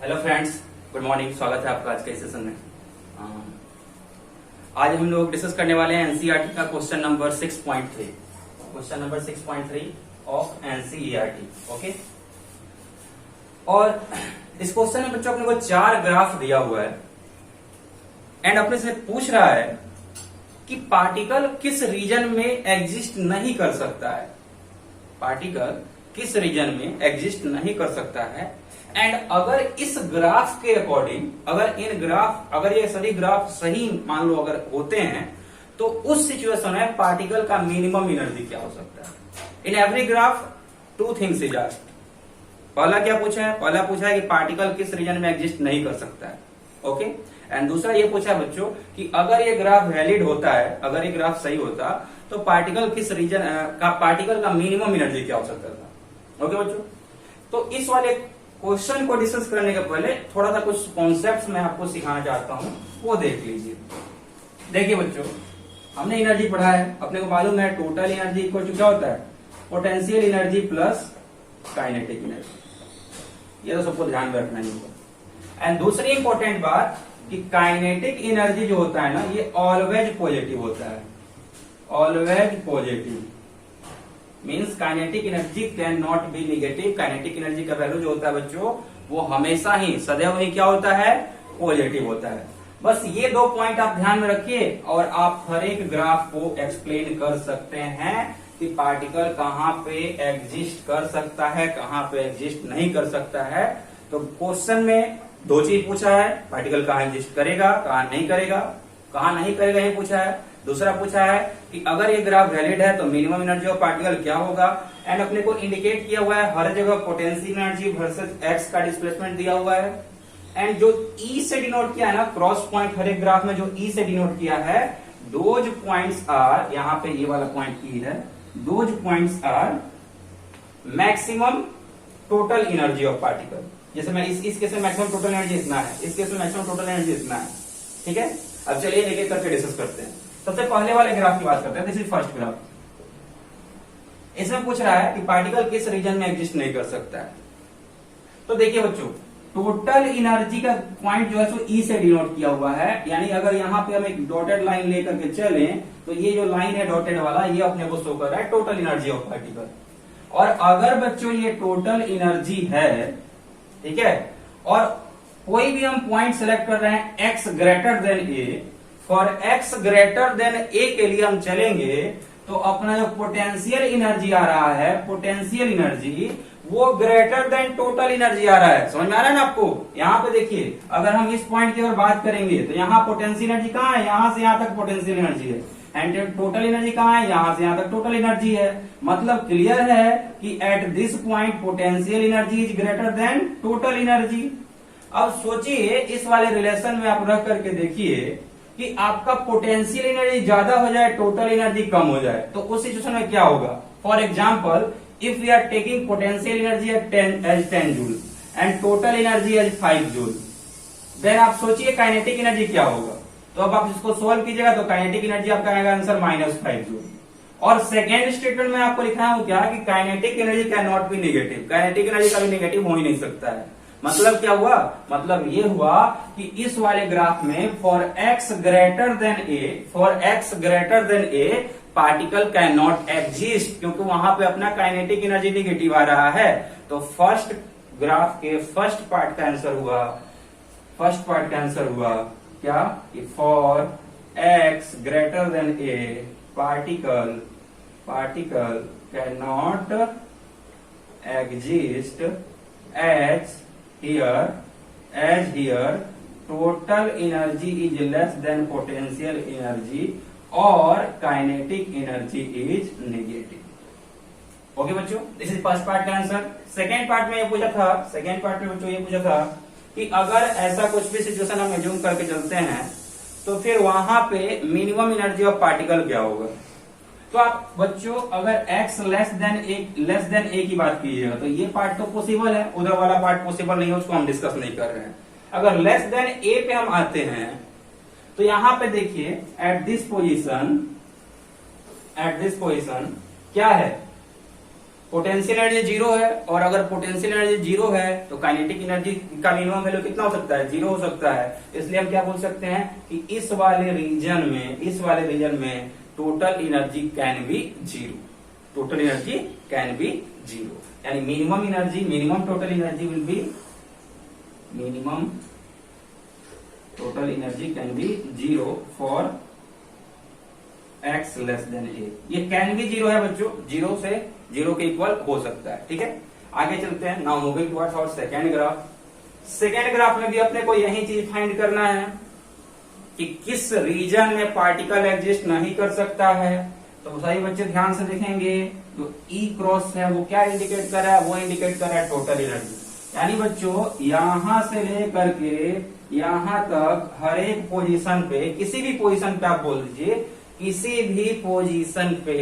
Hello friends, good morning. स्वागत है आपका आज के सेशन में। आज हम लोग डिस्कस करने वाले हैं एनसीईआरटी का question number 6.3। Question number 6.3 of NCERT. Okay, और इस क्वेश्चन में बच्चों अपने को 4 ग्राफ दिया हुआ है एंड अपने से पूछ रहा है कि पार्टिकल किस रीजन में एग्जिस्ट नहीं कर सकता है। पार्टिकल किस रीजन में एग्जिस्ट नहीं कर सकता है एंड अगर इस ग्राफ के अकॉर्डिंग, अगर ये सभी ग्राफ सही मान लो अगर होते हैं तो उस सिचुएशन में पार्टिकल का मिनिमम एनर्जी क्या हो सकता है। In every graph 2 things is asked. पहला क्या पूछा है? पहला पूछा है कि पार्टिकल किस रीजन में एग्जिस्ट नहीं कर सकता है। ओके, एंड दूसरा ये पूछा है बच्चों कि अगर ये ग्राफ वैलिड होता है, अगर ये ग्राफ सही होता तो पार्टिकल किस रीजन का, पार्टिकल का मिनिमम एनर्जी क्या हो सकता था। ओके बच्चों, तो इस वाले क्वेश्चन को डिस्कस करने के पहले थोड़ा सा कुछ कॉन्सेप्ट्स मैं आपको सिखाना चाहता हूं, वो देख लीजिए। देखिए बच्चों, हमने एनर्जी पढ़ा है, अपने को मालूम है टोटल एनर्जी इक्वल टू क्या होता है, potential energy plus kinetic energy. ये तो सबको ध्यान में रखना ही होगा। एंड दूसरी इंपॉर्टेंट बात कि काइनेटिक एनर्जी जो होता है ना, ये ऑलवेज पॉजिटिव होता है। Always positive means kinetic energy can not B negative. Kinetic energy का वैल्यू जो होता है बच्चों, वो हमेशा ही, सदैव ही क्या होता है, पॉजिटिव होता है। बस ये 2 पॉइंट आप ध्यान में रखिए और आप हर एक ग्राफ को एक्सप्लेन कर सकते हैं कि पार्टिकल कहाँ पे एग्जिस्ट कर सकता है, कहाँ पे एग्जिस्ट नहीं कर सकता है। तो क्वेश्चन में 2 चीज पूछा है, पार्टिकल कहाँ एग्जिस्ट करेगा, कहाँ नहीं करेगा, कहाँ नहीं करेगा ये पूछा है। दूसरा पूछा है कि अगर ये ग्राफ वैलिड है तो मिनिमम एनर्जी ऑफ पार्टिकल क्या होगा। एंड अपने को इंडिकेट किया हुआ है हर जगह पोटेंशियल एनर्जी वर्सेस एक्स का डिस्प्लेसमेंट दिया हुआ है। एंड जो ई से डिनोट किया है ना, क्रॉस पॉइंट हर एक ग्राफ में जो ई से डिनोट किया है, दोज पॉइंट्स आर, यहाँ पे ये वाला पॉइंट ई है, those points are maximum total energy of particle. जैसे मैं इस केस में मैक्सिमम टोटल एनर्जी इतना है, इस केस में मैक्सिमम टोटल एनर्जी इतना है। ठीक है, अब चलिए एक एक करके डिस्कस करते हैं। सबसे पहले वाले ग्राफ की बात करते हैं। This is first graph. इसमें पूछ रहा है कि पार्टिकल किस रीजन में एग्जिस्ट नहीं कर सकता है। तो देखिए बच्चों, टोटल एनर्जी का पॉइंट जो है सो ई से डिनोट किया हुआ है। यानी अगर यहां पे हम एक डॉटेड लाइन लेकर के चले तो ये जो लाइन है डॉटेड वाला, ये अपने को शो कर रहा है टोटल एनर्जी ऑफ पार्टिकल। और अगर बच्चों ये टोटल एनर्जी है, ठीक है, और कोई भी हम पॉइंट सेलेक्ट कर रहे हैं x greater than a, for x greater than a के लिए हम चलेंगे तो अपना जो पोटेंशियल एनर्जी आ रहा है, पोटेंशियल एनर्जी वो ग्रेटर देन टोटल एनर्जी आ रहा है। समझ में आ रहा है ना आपको? यहाँ पे देखिए, अगर हम इस पॉइंट की ओर बात करेंगे तो यहाँ पोटेंशियल एनर्जी कहाँ है, यहां से यहां तक पोटेंशियल एनर्जी है। एंड टोटल एनर्जी कहाँ है, यहां से यहां तक टोटल एनर्जी है। मतलब क्लियर है कि at this point potential energy is greater than total energy. अब सोचिए, इस वाले रिलेशन में आप रख करके देखिए कि आपका पोटेंशियल एनर्जी ज्यादा हो जाए, टोटल एनर्जी कम हो जाए, तो उस सिचुएशन में क्या होगा। For example, if we are taking potential energy as 10 joule and total energy as 5 joule, then आप सोचिए काइनेटिक एनर्जी क्या होगा। तो अब आप इसको सोल्व कीजिएगा तो काइनेटिक एनर्जी आपका आएगा आंसर -5 जूल। और सेकेंड स्टेटमेंट में आपको लिखना है वो क्या, कि kinetic energy can not B negative. Kinetic energy कभी नेगेटिव हो ही नहीं सकता है। मतलब क्या हुआ, मतलब ये हुआ कि इस वाले ग्राफ में for x greater than a particle can not exist, क्योंकि वहां पे अपना काइनेटिक एनर्जी नेगेटिव आ रहा है। तो फर्स्ट ग्राफ के फर्स्ट पार्ट का आंसर हुआ क्या, कि for x greater than a particle can not exist as here total energy is less than potential energy और kinetic energy is negative। Okay बच्चों, दिस इज फर्स्ट पार्ट का answer. Second part में बच्चों ये पूछा था कि अगर ऐसा कुछ भी सिचुएशन हम एज्यूम करके चलते हैं तो फिर वहां पे मिनिमम एनर्जी ऑफ पार्टिकल क्या होगा। तो आप बच्चों अगर x लेस देन ए की बात कीजिएगा तो ये पार्ट तो पॉसिबल है, उधर वाला पार्ट पॉसिबल नहीं है, उसको हम डिस्कस नहीं कर रहे हैं। अगर लेस देन ए पे हम आते हैं तो यहां पे देखिए एट दिस पोजीशन क्या है, पोटेंशियल एनर्जी जीरो है, और अगर पोटेंशियल एनर्जी जीरो है तो काइनेटिक एनर्जी का मिनिमम वैल्यू कितना हो सकता है, जीरो हो सकता है। इसलिए हम क्या बोल सकते हैं कि इस वाले रीजन में total energy can be zero, total energy can be zero, यानी minimum total energy will be, minimum total energy can be zero for x less than a। ये कैन भी जीरो है बच्चों, जीरो से जीरो के equal हो सकता है, ठीक है। आगे चलते हैं। Now moving towards our second graph. Second graph में भी अपने को यही चीज फाइंड करना है कि किस रीजन में पार्टिकल एग्जिस्ट नहीं कर सकता है। तो सभी बच्चे ध्यान से देखेंगे, जो ई क्रॉस है वो क्या इंडिकेट कर रहा है, वो इंडिकेट कर रहा है टोटल एनर्जी। यानी बच्चों यहां से लेकर के यहां तक हर एक पोजीशन पे, किसी भी पोजीशन पे आप बोल दीजिए, किसी भी पोजीशन पे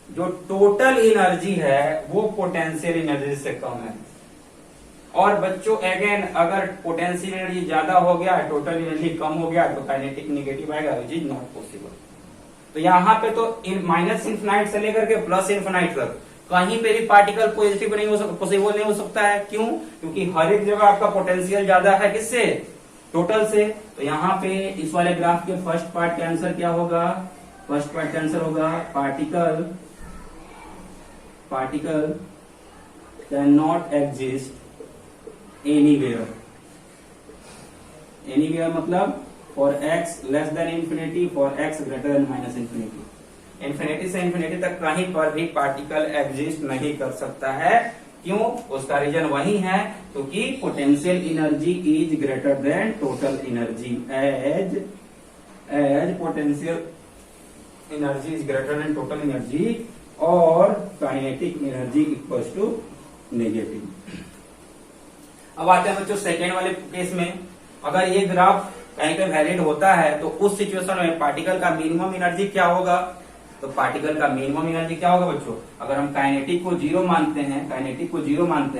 जो टोटल एनर्जी है वो पोटेंशियल एनर्जी से कम है। और बच्चों अगेन, अगर पोटेंशियल एनर्जी ज्यादा हो गया, टोटल एनर्जी कम हो गया, तो काइनेटिक नेगेटिव आएगा, विच इज नॉट पॉसिबल। तो यहाँ पे तो माइनस इन्फिनाइट से लेकर के प्लस इन्फिनाइट तक कहीं पे भी पार्टिकल पॉजिटिव नहीं हो सकता, पॉसिबल नहीं हो सकता है। क्यों? क्योंकि हर एक जगह आपका पोटेंशियल ज्यादा है, किससे, टोटल से। तो यहाँ पे इस वाले ग्राफ के फर्स्ट पार्ट का आंसर क्या होगा, फर्स्ट पार्ट का आंसर होगा particle can not exist anywhere. Anywhere मतलब for x less than infinity, for x greater than minus infinity. Infinity से इंफिनिटी तक कहीं पर भी पार्टिकल एग्जिस्ट नहीं कर सकता है। क्यों? उसका रीजन वही है क्योंकि potential energy is greater than total energy. As potential energy is greater than total energy और kinetic energy equals to negative. अब आते हैं बच्चों सेकेंड वाले केस में। अगर ये ग्राफ कहीं पे वैलिड होता है तो उस सिचुएशन में पार्टिकल का मिनिमम एनर्जी क्या होगा। तो पार्टिकल का मिनिमम एनर्जी क्या होगा बच्चों, अगर हम काइनेटिक को जीरो मानते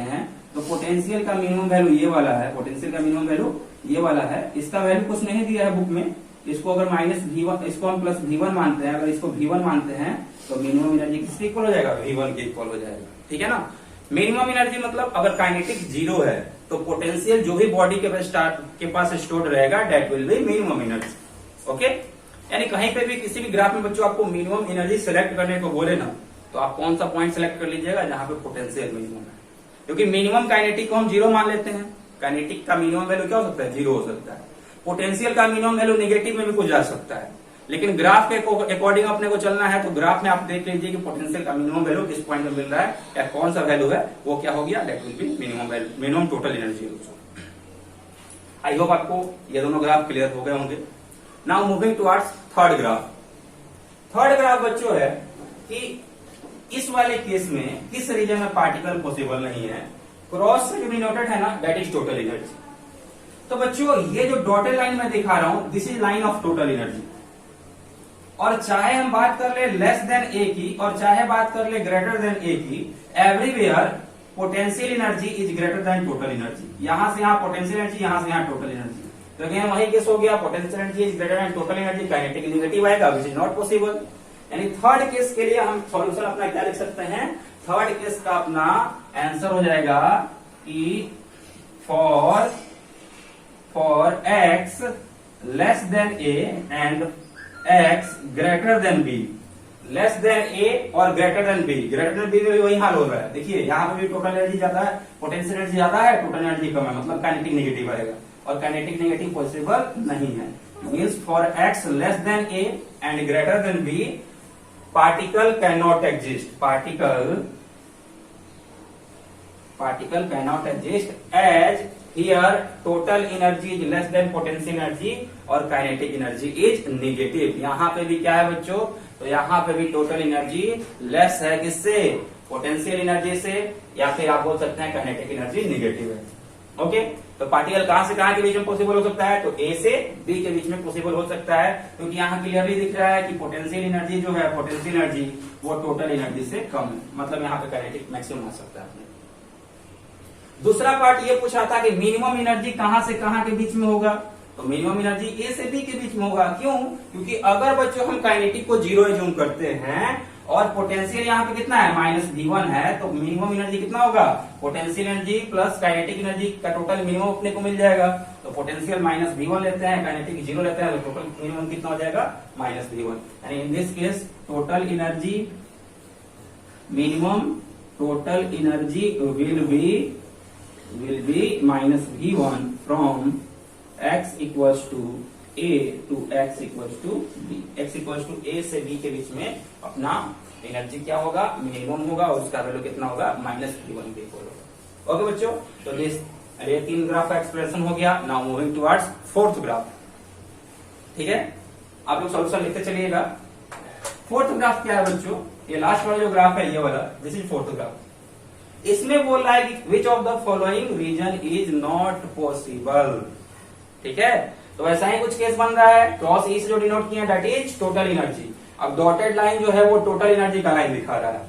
हैं, तो पोटेंशियल का मिनिमम वैल्यू ये वाला है, पोटेंशियल का मिनिमम वैल्यू ये वाला है। इसका वैल्यू कुछ नहीं दिया है बुक में। इसको अगर माइनस V1, इसको हम प्लस V1 मानते हैं, अगर इसको V1 मानते हैं तो मिनिमम एनर्जी किसके इक्वल हो जाएगा, V1 के इक्वल हो जाएगा, ठीक है ना। मिनिमम एनर्जी मतलब अगर काइनेटिक जीरो है तो पोटेंशियल जो भी बॉडी के पास स्टोर्ड रहेगा that will be minimum energy. Okay, यानी कहीं पे भी किसी भी ग्राफ में बच्चों आपको मिनिमम एनर्जी सेलेक्ट करने को बोले ना, तो आप कौन सा पॉइंट सेलेक्ट कर लीजिएगा जहां पे पोटेंशियल मिनिमम है। क्योंकि मिनिमम काइनेटिक को हम जीरो मान लेते हैं, काइनेटिक का मिनिमम वैल्यू क्या हो सकता है, जीरो हो सकता है। पोटेंशियल का मिनिमम वैल्यू नेगेटिव में भी कुछ जा सकता है, लेकिन ग्राफ के अकॉर्डिंग अपने को चलना है। तो ग्राफ में आप देख लीजिए कि पोटेंशियल का मिनिमम वैल्यू किस पॉइंट में मिल रहा है या कौन सा वैल्यू है, वो क्या हो गया, that will be minimum value, minimum total energy. I hope आपको ये दोनों ग्राफ क्लियर हो गए होंगे। Now moving towards third graph. Third graph बच्चों है कि इस वाले केस में किस रीजन में पार्टिकल पॉसिबल नहीं है। क्रॉस से जो डिनोटेड है ना, दैट इज टोटल एनर्जी। तो बच्चों ये जो डॉटेड लाइन में दिखा रहा हूं, this is line of total energy. और चाहे हम बात कर ले लेस देन ए की और चाहे बात कर ले ग्रेटर देन ए की, everywhere potential energy is greater than total energy. यहां से यहां पोटेंशियल एनर्जी, यहां से यहां टोटल एनर्जी। तो अगेन वही केस हो गया, potential energy is greater than total energy, kinetic negative आएगा, विच इज नॉट पॉसिबल। यानी थर्ड केस के लिए हम सॉल्यूशन अपना क्या लिख सकते हैं, थर्ड केस का अपना आंसर हो जाएगा कि for x less than a and x greater than b, less than a और greater than b. Greater than b में भी वही हाल हो रहा है। देखिए यहाँ पे भी टोटल एनर्जी ज्यादा है, पोटेंशियल एनर्जी ज्यादा है, टोटल एनर्जी कम है, मतलब काइनेटिक नेगेटिव आएगा और काइनेटिक नेगेटिव पॉसिबल नहीं है। Means for x less than a and greater than b particle can not exist, particle can not exist as here total energy is less than potential energy और kinetic energy is negative. यहाँ पे भी क्या है बच्चों, तो यहाँ पे भी टोटल एनर्जी लेस है, किससे, पोटेंशियल एनर्जी से, या फिर आप बोल सकते हैं काइनेटिक एनर्जी नेगेटिव है। ओके, तो पार्टिकल कहां से कहां के बीच में पॉसिबल हो सकता है, तो ए से बी के बीच में पॉसिबल हो सकता है, क्योंकि यहाँ क्लियरली दिख रहा है कि पोटेंशियल एनर्जी जो है, पोटेंशियल एनर्जी वो टोटल एनर्जी से कम है, मतलब यहाँ पे काइनेटिक मैक्सिमम आ सकता है। दूसरा पार्ट ये पूछा था कि मिनिमम एनर्जी कहां से कहां के बीच में होगा, तो मिनिमम एनर्जी ए से बी के बीच में होगा। क्यों? क्योंकि अगर बच्चों हम काइनेटिक को जीरो एज्यूम करते हैं और पोटेंशियल यहाँ पे कितना है -v1 है, तो मिनिमम एनर्जी कितना होगा, potential energy plus kinetic energy का टोटल मिनिमम अपने को मिल जाएगा। तो पोटेंशियल -v1 लेते हैं, काइनेटिक 0 लेते हैं, तो टोटल मिनिमम कितना हो जाएगा -v1। यानी in this case total energy, minimum total energy will be -v1 from x equals to a to x equals to b। x equals to a से b के बीच में अपना एनर्जी क्या होगा, मिनिमम होगा, और उसका वैल्यू कितना होगा -v1 के इक्वल होगा। ओके बच्चों, तो दिस ये 3 ग्राफ का एक्सप्रेशन हो गया। Now moving towards 4th graph. ठीक है, आप लोग सॉल्यूशन लिखते चलिएगा। 4th ग्राफ क्या है बच्चों, ये लास्ट वाला जो ग्राफ है ये वाला, दिस इज 4th ग्राफ। इसमें बोल रहा है कि which of the following region is not possible. ठीक है, तो ऐसा ही कुछ केस बन रहा है। क्रॉस ई से जो डिनोट किया दैट इज टोटल एनर्जी। अब डॉटेड लाइन जो है वो टोटल एनर्जी का लाइन दिखा रहा है।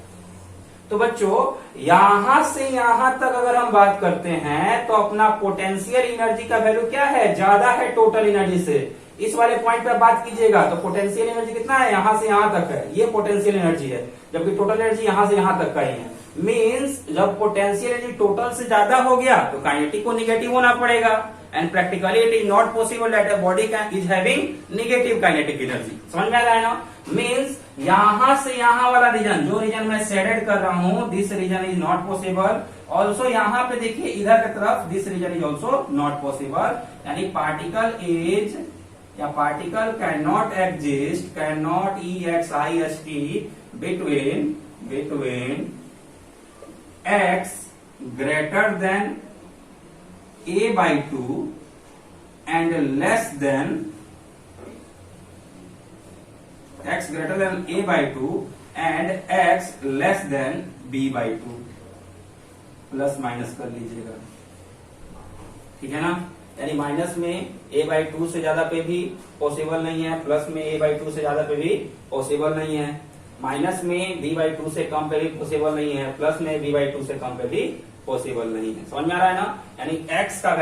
तो बच्चों यहां से यहां तक अगर हम बात करते हैं तो अपना पोटेंशियल एनर्जी का वैल्यू क्या है, ज्यादा है टोटल एनर्जी से। इस वाले पॉइंट पे बात कीजिएगा तो पोटेंशियल एनर्जी कितना है, यहां से यहां तक है, ये पोटेंशियल एनर्जी है, जबकि टोटल एनर्जी यहां से यहां तक का ही है। मीन्स जब पोटेंशियल एनर्जी टोटल से ज्यादा हो गया तो काइनेटिक को निगेटिव होना पड़ेगा, and practically it is not possible that a body is having negative kinetic energy. समझ में आ रहा है ना। मीन्स यहां से यहां वाला रीजन, जो रीजन मैं शेडेड कर रहा हूं, this region is not possible. Also यहां पे देखिए इधर की तरफ this region is also not possible. यानी पार्टिकल इज या particle can not exist, can not EXIST between x greater than a/2 and less than x greater than a/2 and x less than b/2। Plus minus कर लीजिएगा, ठीक है ना। यानी minus में a/2 से ज्यादा पे भी पॉसिबल नहीं है, प्लस में a/2 से ज्यादा पे भी पॉसिबल नहीं है, माइनस में b/2 से कम पे भी पॉसिबल नहीं है, प्लस में b/2 से कम पे भी पॉसिबल नहीं है। समझ में आ रहा है ना। यानी x का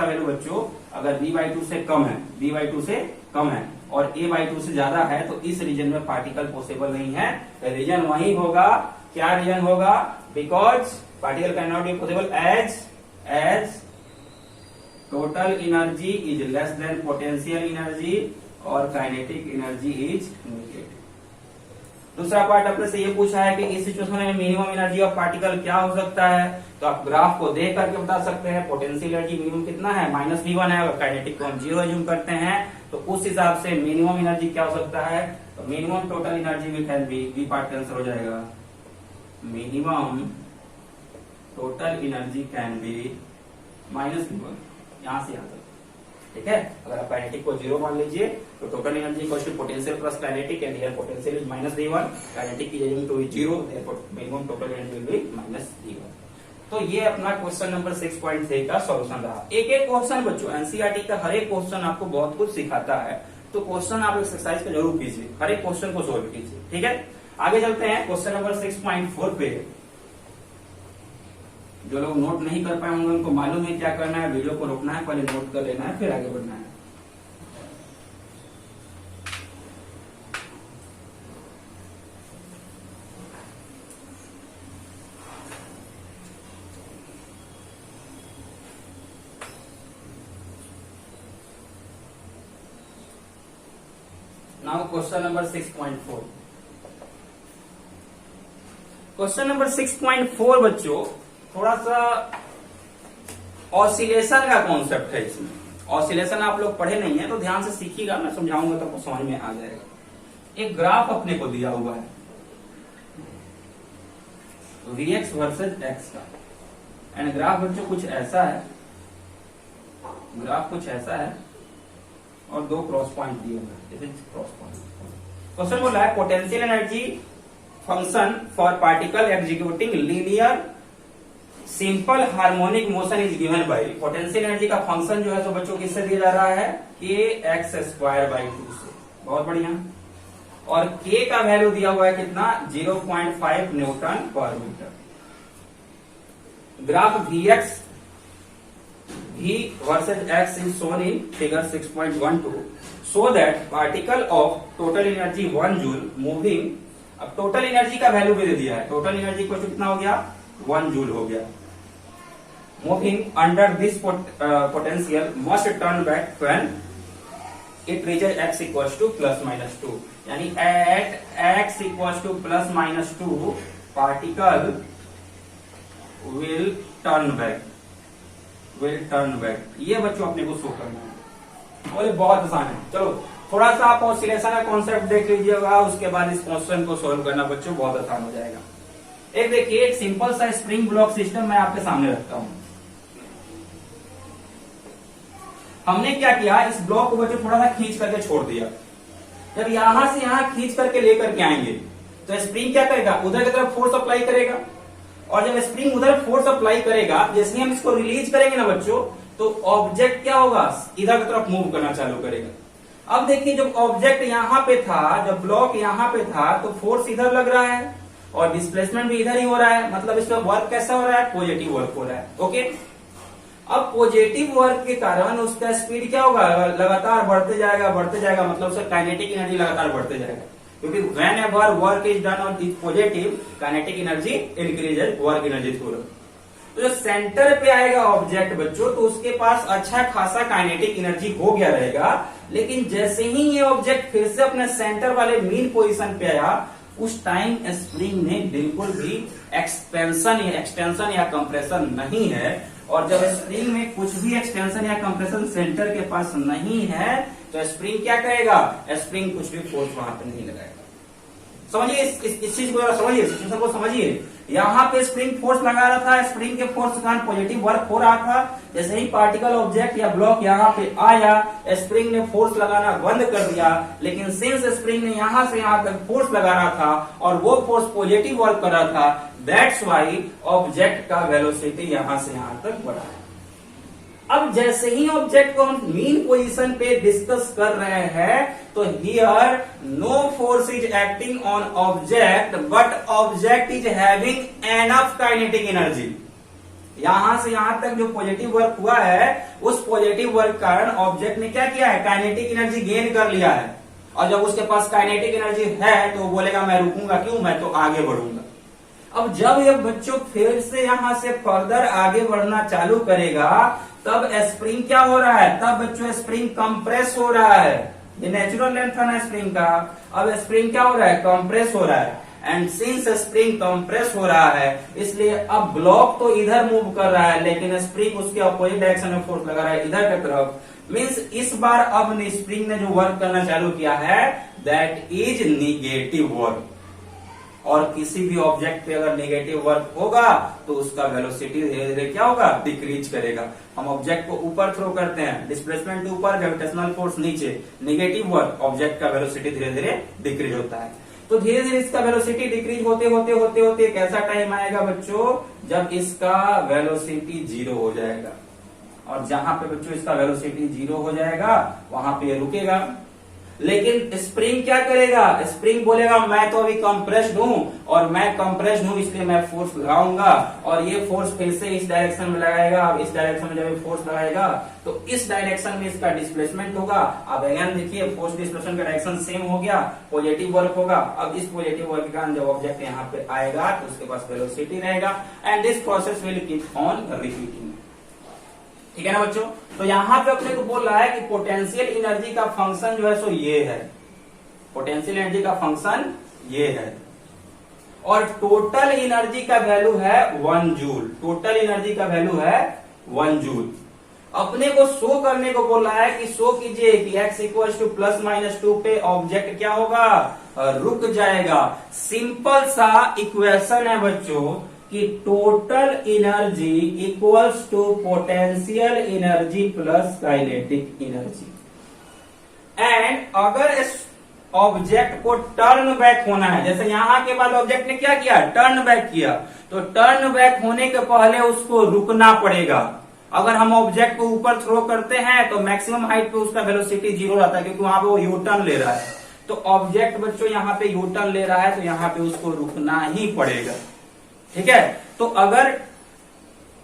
वैल्यू बच्चों अगर b/2 से कम है, b/2 से कम है और a/2 से ज्यादा है तो इस रीजन में पार्टिकल पॉसिबल नहीं है। रीजन वही होगा, क्या रीजन होगा, because particle can not be possible as total energy is less than potential energy और काइनेटिक एनर्जी इज नेगेटिव। दूसरा पार्ट अपने से ये पूछा है कि इस सिचुएशन में मिनिमम एनर्जी ऑफ पार्टिकल क्या हो सकता है, तो आप ग्राफ को देख करके बता सकते हैं। पोटेंशियल एनर्जी मिनिमम कितना है, -v1 है, और काइनेटिक को हम 0 एज्यूम करते हैं, तो उस हिसाब से मिनिमम एनर्जी क्या हो सकता है, तो मिनिमम टोटल एनर्जी में कैन बी पार्ट कैंसिल हो जाएगा, minimum total energy can B -v1 यहां से यहां तक। ठीक है, अगर आप काइनेटिक को 0 मान लीजिए तो total energy equal to potential plus kinetic, and here potential is -v1, kinetic की assume to 0, therefore minimum total energy will be -v1। तो ये अपना क्वेश्चन नंबर 6.3 का सॉल्यूशन रहा। एक एक क्वेश्चन बच्चों एनसीईआरटी का हर एक क्वेश्चन आपको बहुत कुछ सिखाता है, तो क्वेश्चन आप एक्सरसाइज को जरूर कीजिए, हर एक क्वेश्चन को सोल्व कीजिए। ठीक है, आगे चलते हैं क्वेश्चन नंबर 6.4 पे। जो लोग नोट नहीं कर पाए होंगे उनको मालूम है क्या करना है, वीडियो को रोकना है, पहले नोट कर लेना है, फिर आगे बढ़ना है। Now question number 6.4। Question number 6.4 बच्चों थोड़ा सा ऑसिलेशन का कॉन्सेप्ट है। इसमें ऑसिलेशन आप लोग पढ़े नहीं है तो ध्यान से सीखिएगा, मैं समझाऊंगा तो आपको समझ में आ जाएगा। एक ग्राफ अपने को दिया हुआ है Vx वर्सेज x का, एंड ग्राफ बच्चों कुछ ऐसा है, ग्राफ कुछ ऐसा है और दो क्रॉस पॉइंट दिए हुए हैं, क्रॉस पॉइंट। क्वेश्चन बोला है potential energy function for particle executing linear simple harmonic motion is given by. Potential energy का फंक्शन जो है तो बच्चों किससे दिया जा रहा है, kx²/2 से। बहुत बढ़िया। और k का वैल्यू दिया हुआ है कितना, 0.5 newton per metre. Graph Vx V versus x is shown in figure 6.12 so that particle of total energy 1 joule moving अब टोटल एनर्जी का वैल्यू भी दे दिया है, टोटल एनर्जी को कितना हो गया 1 जूल हो गया। Moving under this potential must turn back when it reaches x equals to +-2, यानी at x equals to +-2 particle will turn back. ये बच्चों अपने को शो करना है। बोले बहुत आसान है। चलो थोड़ा सा आप ऑसिलेशन का कॉन्सेप्ट देख लीजिएगा, उसके बाद इस क्वेश्चन को सोल्व करना बच्चों बहुत आसान हो जाएगा। एक देखिए, एक सिंपल सा स्प्रिंग ब्लॉक सिस्टम मैं आपके सामने रखता हूं। हमने क्या किया, इस ब्लॉक को बच्चों थोड़ा सा खींच करके छोड़ दिया। जब यहां से यहां खींच करके लेकर के आएंगे तो स्प्रिंग क्या करेगा, उधर की तरफ फोर्स अप्लाई करेगा, और जब स्प्रिंग उधर फोर्स अप्लाई करेगा, जैसे हम इसको रिलीज करेंगे ना बच्चों, तो ऑब्जेक्ट क्या होगा, इधर की तरफ मूव करना चालू करेगा। अब देखिए, जब ऑब्जेक्ट यहां पे था, जब ब्लॉक यहां पे था, तो फोर्स इधर लग रहा है और डिस्प्लेसमेंट भी इधर ही हो रहा है, मतलब इसका वर्क कैसा हो रहा है, पॉजिटिव वर्क हो रहा है। ओके, अब पॉजिटिव वर्क के कारण उसका स्पीड क्या होगा, लगातार बढ़ते जाएगा, मतलब उसका काइनेटिक एनर्जी लगातार बढ़ते जाएगा, क्योंकि when ever work is done on is positive, kinetic energy increases, work energy थोड़ा। तो जो सेंटर पे आएगा ऑब्जेक्ट बच्चों, तो उसके पास अच्छा खासा काइनेटिक एनर्जी हो गया रहेगा, लेकिन जैसे ही ये ऑब्जेक्ट फिर से अपने सेंटर वाले मीन पोजीशन पे आया, उस टाइम स्प्रिंग में बिल्कुल भी एक्सटेंशन या कंप्रेशन नहीं है। और जब स्प्रिंग में कुछ भी एक्सटेंशन या कंप्रेशन सेंटर के पास नहीं है, तो स्प्रिंग क्या करेगा, स्प्रिंग कुछ भी फोर्स वहां पर नहीं लगाएगा। समझिए इस चीज को जरा समझिए, सिचुएशन को समझिए। यहाँ पे स्प्रिंग फोर्स लगा रहा था, स्प्रिंग के फोर्स के कारण पॉजिटिव वर्क हो रहा था। जैसे ही पार्टिकल ऑब्जेक्ट या ब्लॉक यहाँ पे आया, स्प्रिंग ने फोर्स लगाना बंद कर दिया, लेकिन सिंस स्प्रिंग ने यहाँ से यहाँ तक फोर्स लगा रहा था और वो फोर्स पॉजिटिव वर्क कर रहा था, दैट्स वाई ऑब्जेक्ट का वेलोसिटी यहाँ से यहाँ तक बढ़ा है। अब जैसे ही ऑब्जेक्ट को हम मीन पोजीशन पे डिस्कस कर रहे हैं, तो here no force is acting on object, but object is having enough kinetic energy. यहां से यहां तक जो पॉजिटिव वर्क हुआ है, उस पॉजिटिव वर्क कारण ऑब्जेक्ट ने क्या किया है, काइनेटिक एनर्जी गेन कर लिया है। और जब उसके पास काइनेटिक एनर्जी है, तो वो बोलेगा मैं रुकूंगा क्यों, मैं तो आगे बढ़ूंगा। अब जब ये बच्चों फिर से यहां से फर्दर आगे बढ़ना चालू करेगा, तब स्प्रिंग क्या हो रहा है, तब बच्चों स्प्रिंग कंप्रेस हो रहा है। ये नेचुरल लेंथ है ना स्प्रिंग का, अब स्प्रिंग क्या हो रहा है, कंप्रेस हो रहा है। एंड सिंस स्प्रिंग कंप्रेस हो रहा है, इसलिए अब ब्लॉक तो इधर मूव कर रहा है, लेकिन स्प्रिंग उसके अपोजिट डायरेक्शन में फोर्स लगा रहा है, इधर की तरफ। मीन्स इस बार अब स्प्रिंग ने जो वर्क करना चालू किया है, दैट इज निगेटिव वर्क। और किसी भी ऑब्जेक्ट पे अगर नेगेटिव वर्क होगा, तो उसका वेलोसिटी धीरे धीरे क्या होगा, डिक्रीज करेगा। हम ऑब्जेक्ट को ऊपर थ्रो करते हैं, डिस्प्लेसमेंट ऊपर, ग्रेविटेशनल फोर्स नीचे, नेगेटिव वर्क, ऑब्जेक्ट का वेलोसिटी धीरे धीरे डिक्रीज होता है। तो धीरे धीरे इसका वेलोसिटी डिक्रीज होते होते होते होते कैसा टाइम आएगा बच्चों, जब इसका वेलोसिटी 0 हो जाएगा। और जहां पे बच्चों इसका वेलोसिटी 0 हो जाएगा, वहां पे ये रुकेगा। लेकिन स्प्रिंग क्या करेगा, स्प्रिंग बोलेगा मैं तो अभी कंप्रेस्ड हूं, और मैं कंप्रेस्ड हूं इसलिए मैं फोर्स लगाऊंगा, और ये फोर्स फिर से इस डायरेक्शन में लगाएगा। अब इस डायरेक्शन में जब फोर्स लगाएगा, तो इस डायरेक्शन में इसका डिस्प्लेसमेंट होगा। अब अगेन देखिए, फोर्स डिस्प्लेसमेंट का डायरेक्शन सेम हो गया, पॉजिटिव वर्क होगा। अब इस पॉजिटिव वर्क के कारण जब ऑब्जेक्ट यहाँ पे आएगा, तो उसके पास वेलोसिटी रहेगा, and this process will keep on repeating. ठीक है ना बच्चों, तो यहां पे अपने को बोल रहा है कि पोटेंशियल एनर्जी का फंक्शन जो है सो ये है, पोटेंशियल एनर्जी का फंक्शन ये है, और टोटल एनर्जी का वैल्यू है 1 जूल। टोटल एनर्जी का वैल्यू है 1 जूल। अपने को शो करने को बोल रहा है कि शो कीजिए कि x इक्वल टू +-2 पे ऑब्जेक्ट क्या होगा, रुक जाएगा। सिंपल सा इक्वेशन है बच्चों कि total energy equals to potential energy plus kinetic energy. And अगर इस ऑब्जेक्ट को टर्न बैक होना है, जैसे यहां के बाद ऑब्जेक्ट ने क्या किया, टर्न बैक किया, तो टर्न बैक होने के पहले उसको रुकना पड़ेगा। अगर हम ऑब्जेक्ट को ऊपर थ्रो करते हैं, तो मैक्सिमम हाइट पे उसका वेलोसिटी 0 रहता है, क्योंकि वहां पे वो यू टर्न ले रहा है। तो ऑब्जेक्ट बच्चों यहाँ पे यू टर्न ले रहा है, तो यहाँ पे उसको रुकना ही पड़ेगा। ठीक है, तो अगर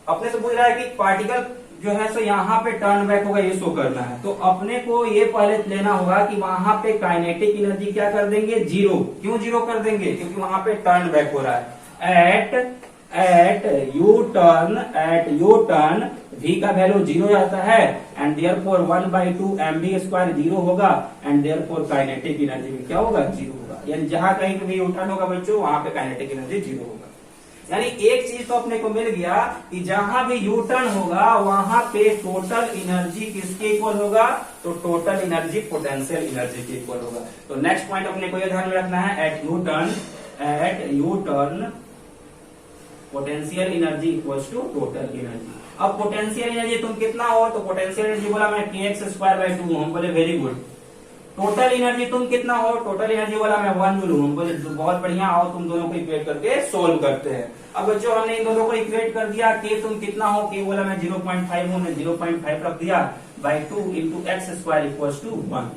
अपने से पूछ रहा है कि पार्टिकल जो है सो यहाँ पे टर्न बैक होगा, ये शो करना है। तो अपने को ये पहले लेना होगा कि वहां पे काइनेटिक एनर्जी क्या कर देंगे, जीरो। क्यों जीरो कर देंगे, क्योंकि वहां पे टर्न बैक हो रहा है। एट यू टर्न v का वैल्यू जीरो जाता है एंड देयरफॉर 1/2 mv² जीरो होगा एंड देयरफॉर काइनेटिक एनर्जी भी क्या होगा, जीरो होगा। यानी जहां कहीं भी यू टर्न होगा बच्चों, वहां पे काइनेटिक एनर्जी जीरो होगा। यानी एक चीज तो अपने को मिल गया कि जहां भी यू टर्न होगा वहां पे टोटल एनर्जी किसके इक्वल होगा, तो टोटल एनर्जी पोटेंशियल एनर्जी के इक्वल होगा। तो नेक्स्ट पॉइंट अपने को यह ध्यान में रखना है, at U turn potential energy equals to total energy. अब पोटेंशियल एनर्जी तुम कितना हो, तो पोटेंशियल एनर्जी बोला मैं kx² 2, हम बोले वेरी गुड। टोटल एनर्जी तुम कितना हो, टोटल एनर्जी बोला मैं 1 जूल हूं, हम बोले बहुत बढ़िया। आओ तुम दोनों को इक्वेट करके सोल्व करते हैं। अब बच्चों हमने इन दोनों को इक्वेट कर दिया, के तुम कितना हो, के बोला मैं 0.5 हूं, मैं 0.5 रख दिया by 2 into x² equals to 1।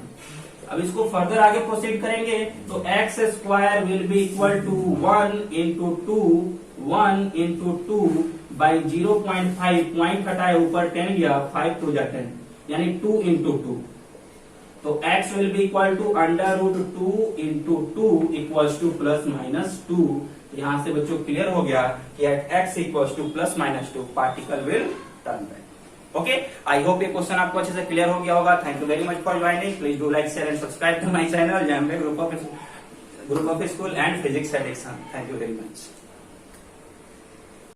अब इसको फर्दर आगे प्रोसीड करेंगे तो x² will be equal to 1 into 2 by 0.5, point हटाए ऊपर 10 गया, 5 टू 10 यानी 2 इंटू 2। तो x will be equal to √2 into 2 equals to ±2। यहां से बच्चों क्लियर हो गया कि at x equals to ±2 particle will turn back. Okay, I hope ये क्वेश्चन आपको अच्छे से क्लियर हो गया होगा। Thank you very much for joining. Please do like, share and subscribe to my channel Jamway group of school and physics addiction. Thank you very much.